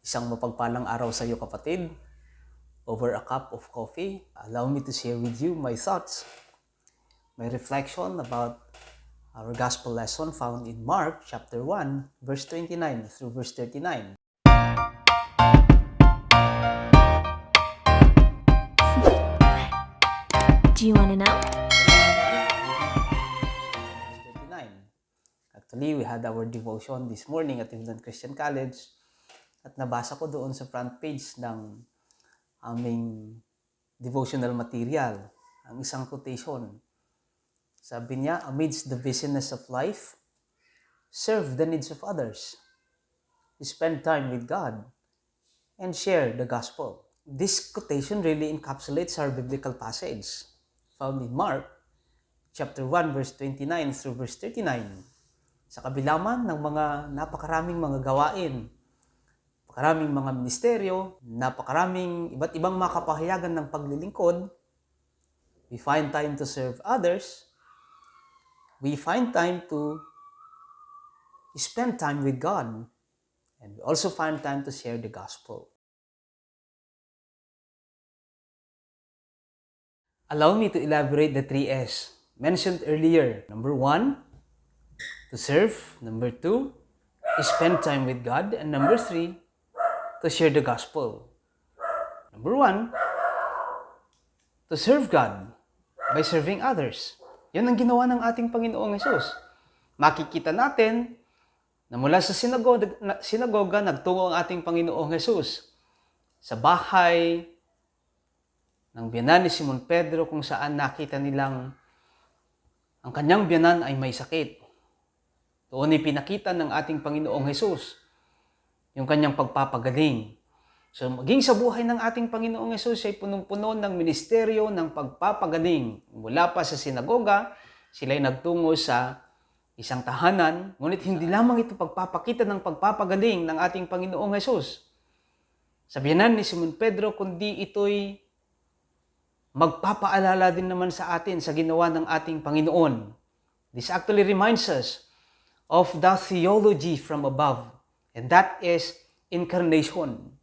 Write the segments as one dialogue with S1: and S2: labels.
S1: Isang mapagpalang araw sa iyo, kapatid. Over a cup of coffee, allow me to share with you my thoughts, my reflection about our gospel lesson found in Mark chapter 1, verse 29 through verse 39.
S2: Do you want to know?
S1: Verse 39. Actually, we had our devotion this morning at Evelyn Christian College at nabasa ko doon sa front page ng aming devotional material ang isang quotation. Sabi niya, amidst the busyness of life, serve the needs of others, spend time with God, and share the gospel. This quotation really encapsulates our biblical passage found in Mark chapter 1 verse 29 through verse 39. Sa kabila man ng mga napakaraming mga gawain, napakaraming mga ministeryo, napakaraming iba't ibang mga kapahayagan ng paglilingkod, we find time to serve others, we find time to spend time with God, and we also find time to share the gospel. Allow me to elaborate the 3 S mentioned earlier. Number 1, to serve. Number 2, spend time with God. And number 3, to share the gospel. Number 1, to serve God by serving others. Yan ang ginawa ng ating Panginoong Hesus. Makikita natin na mula sa sinagoga nagtungo ang ating Panginoong Hesus sa bahay ng biyanan ni Simon Pedro kung saan nakita nilang ang kanyang biyanan ay may sakit. Doon ay pinakita ng ating Panginoong Hesus yung kanyang pagpapagaling. So maging sa buhay ng ating Panginoong Hesus ay punong-puno ng ministeryo ng pagpapagaling. Mula pa sa sinagoga, sila ay nagtungo sa isang tahanan, ngunit hindi lamang ito pagpapakita ng pagpapagaling ng ating Panginoong Hesus sa biyanan ni Simon Pedro, kundi ito'y magpapaalala din naman sa atin sa ginawa ng ating Panginoon. This actually reminds us of the theology from above, and that is incarnation.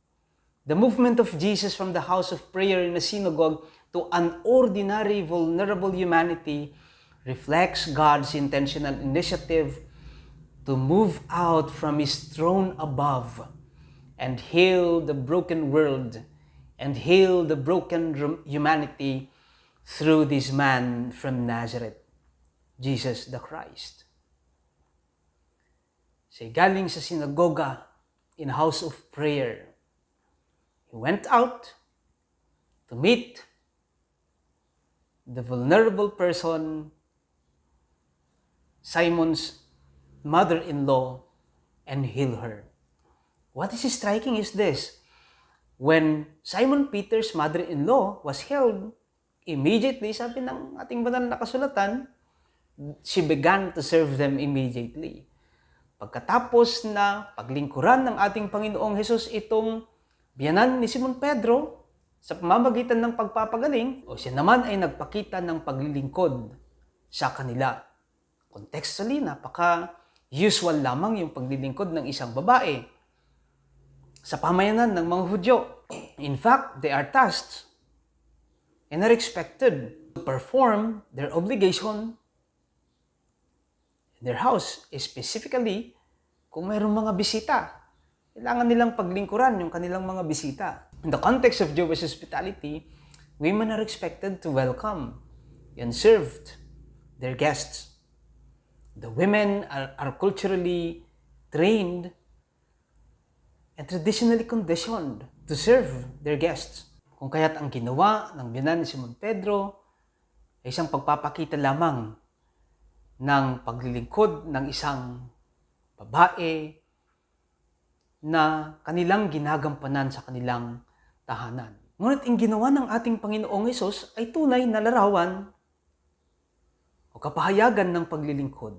S1: The movement of Jesus from the house of prayer in a synagogue to an ordinary, vulnerable humanity reflects God's intentional initiative to move out from His throne above and heal the broken world and heal the broken humanity through this man from Nazareth, Jesus the Christ. Siya galing sa sinagoga in a house of prayer. He went out to meet the vulnerable person, Simon's mother-in-law, and heal her. What is striking is this. When Simon Peter's mother-in-law was healed, immediately, sabi ng ating banal na kasulatan, she began to serve them immediately. Pagkatapos na paglingkuran ng ating Panginoong Hesus itong biyanan ni Simon Pedro sa pamamagitan ng pagpapagaling, o siya naman ay nagpakita ng paglilingkod sa kanila. Contextually, napaka-usual lamang yung paglilingkod ng isang babae sa pamayanan ng mga Hudyo. In fact, they are tasked and are expected to perform their obligation in their house, specifically kung mayroong mga bisita. Kailangan nilang paglingkuran yung kanilang mga bisita. In the context of Jewish hospitality, women are expected to welcome and serve their guests. The women are culturally trained and traditionally conditioned to serve their guests. Kung kaya't ang ginawa ng biyanan ni Simon Pedro ay isang pagpapakita lamang ng paglilingkod ng isang babae na kanilang ginagampanan sa kanilang tahanan. Ngunit ang ginawa ng ating Panginoong Hesus ay tunay na larawan o kapahayagan ng paglilingkod.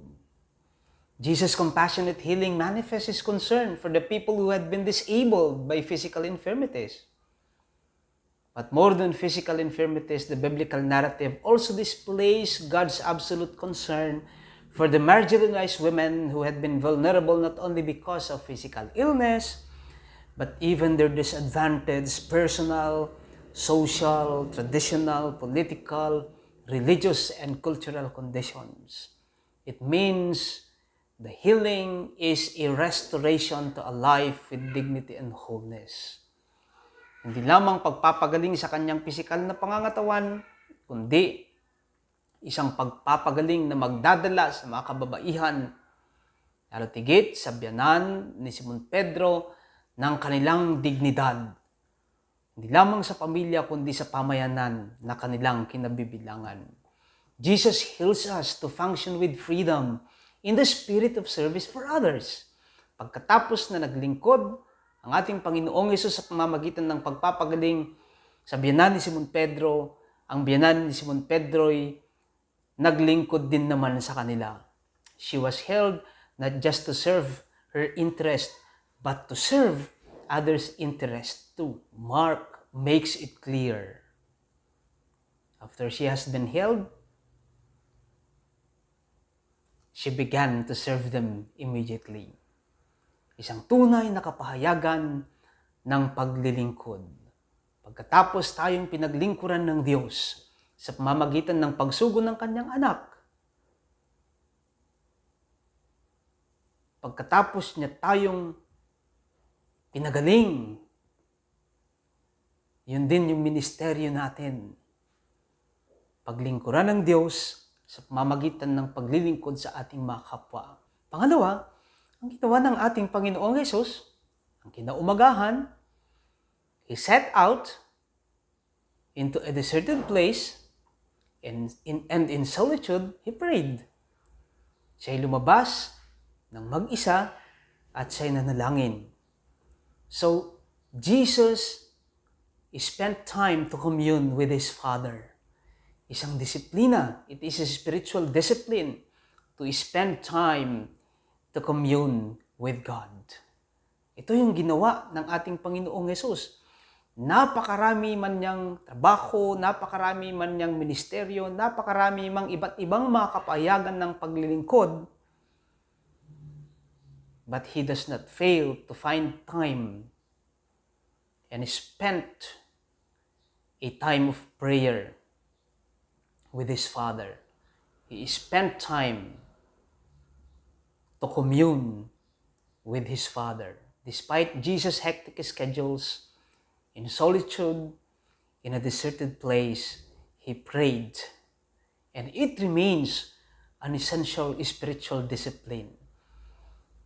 S1: Jesus' compassionate healing manifests His concern for the people who had been disabled by physical infirmities. But more than physical infirmities, the biblical narrative also displays God's absolute concern for the marginalized women who had been vulnerable not only because of physical illness, but even their disadvantaged personal, social, traditional, political, religious, and cultural conditions. It means the healing is a restoration to a life with dignity and wholeness. Hindi lamang pagpapagaling sa kanyang pisikal na pangangatawan, kundi isang pagpapagaling na magdadala sa mga kababaihan, lalo tigit sa biyanan ni Simon Pedro ng kanilang dignidad. Hindi lamang sa pamilya kundi sa pamayanan na kanilang kinabibilangan. Jesus heals us to function with freedom in the spirit of service for others. Pagkatapos na naglingkod ang ating Panginoong Hesus sa pamamagitan ng pagpapagaling sa biyanan ni Simon Pedro, ang biyanan ni Simon Pedro'y naglingkod din naman sa kanila. She was held not just to serve her interest, but to serve others' interest too. Mark makes it clear. After she has been held, she began to serve them immediately. Isang tunay na kapahayagan ng paglilingkod. Pagkatapos tayong pinaglingkuran ng Diyos sa pamamagitan ng pagsugo ng kanyang anak, pagkatapos niya tayong pinagaling, yun din yung ministeryo natin. Paglingkuran ng Diyos sa pamamagitan ng paglilingkod sa ating mga kapwa. Pangalawa, ang ginawa ng ating Panginoong Hesus, ang kinaumagahan, He set out into a deserted place and in solitude, He prayed. Siya'y lumabas ng mag-isa at siya'y nanalangin. So, Jesus spent time to commune with His Father. Isang disiplina, it is a spiritual discipline to spend time to commune with God. Ito yung ginawa ng ating Panginoong Hesus. Napakarami man niyang trabaho, napakarami man niyang ministeryo, napakarami mang iba't ibang mga kapahayagan ng paglilingkod, but He does not fail to find time and spent a time of prayer with His Father. He spent time to commune with His Father. Despite Jesus' hectic schedules, in solitude, in a deserted place, He prayed. And it remains an essential spiritual discipline.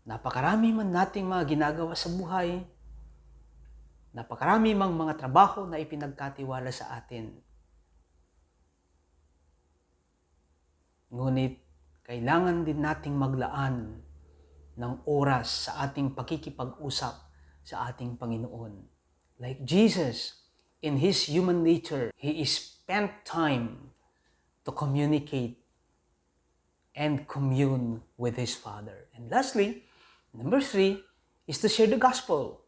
S1: Napakarami man nating mga ginagawa sa buhay, napakarami mang mga trabaho na ipinagkatiwala sa atin. Ngunit, kailangan din nating maglaan ng oras sa ating pakikipag-usap sa ating Panginoon. Like Jesus, in His human nature, He spent time to communicate and commune with His Father. And lastly, number 3 is to share the gospel.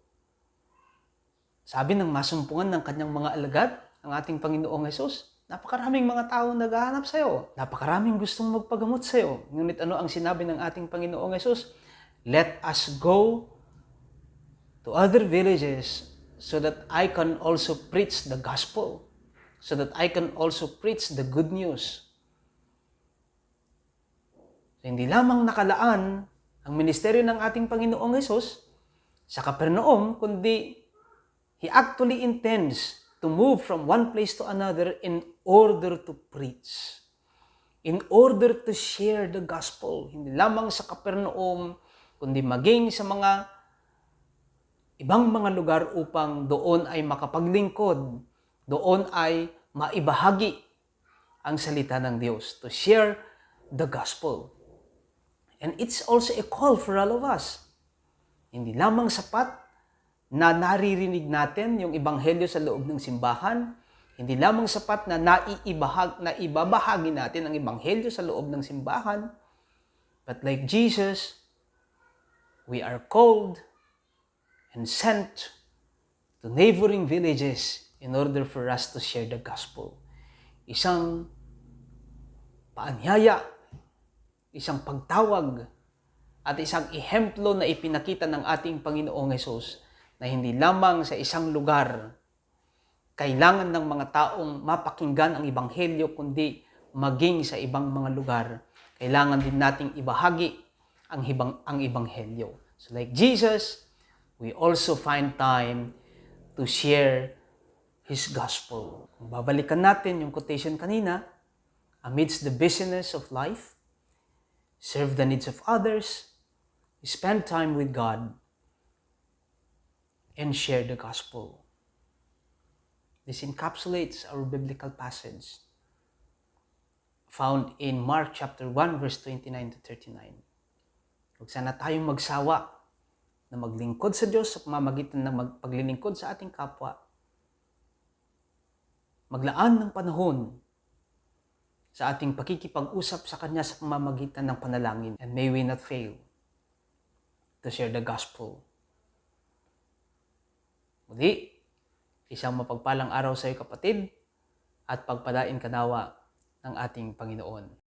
S1: Sabi ng masumpungan ng kanyang mga alagad, ang ating Panginoong Hesus, napakaraming mga tao naghahanap sa iyo. Napakaraming gustong magpagamot sa iyo. Ngunit ano ang sinabi ng ating Panginoong Hesus? Let us go to other villages so that I can also preach the gospel. So that I can also preach the good news. So, hindi lamang nakalaan ang ministeryo ng ating Panginoong Hesus sa Capernaum, kundi He actually intends to move from one place to another in order to preach. In order to share the gospel. Hindi lamang sa Capernaum, kundi maging sa mga ibang mga lugar upang doon ay makapaglingkod, doon ay maibahagi ang salita ng Diyos, to share the gospel. And it's also a call for all of us. Hindi lamang sapat na naririnig natin yung ebanghelyo sa loob ng simbahan, hindi lamang sapat na ibabahagi natin ang ebanghelyo sa loob ng simbahan, but like Jesus, we are called and sent to neighboring villages in order for us to share the gospel. Isang paanyaya, isang pagtawag, at isang ehemplo na ipinakita ng ating Panginoong Hesus na hindi lamang sa isang lugar kailangan ng mga taong mapakinggan ang Ebanghelyo, kundi maging sa ibang mga lugar, kailangan din nating ibahagi ang Ebanghelyo. So like Jesus, we also find time to share His Gospel. Kung babalikan natin yung quotation kanina, amidst the busyness of life, serve the needs of others, spend time with God, and share the Gospel. This encapsulates our biblical passage found in Mark chapter 1 verse 29 to 39. Huwag sana tayong magsawa na maglingkod sa Diyos sa pamamagitan ng paglilingkod sa ating kapwa. Maglaan ng panahon sa ating pakikipag-usap sa Kanya sa pamamagitan ng panalangin. And may we not fail to share the gospel. Muli, isang mapagpalang araw sa iyo kapatid at pagpalain ka nawa ng ating Panginoon.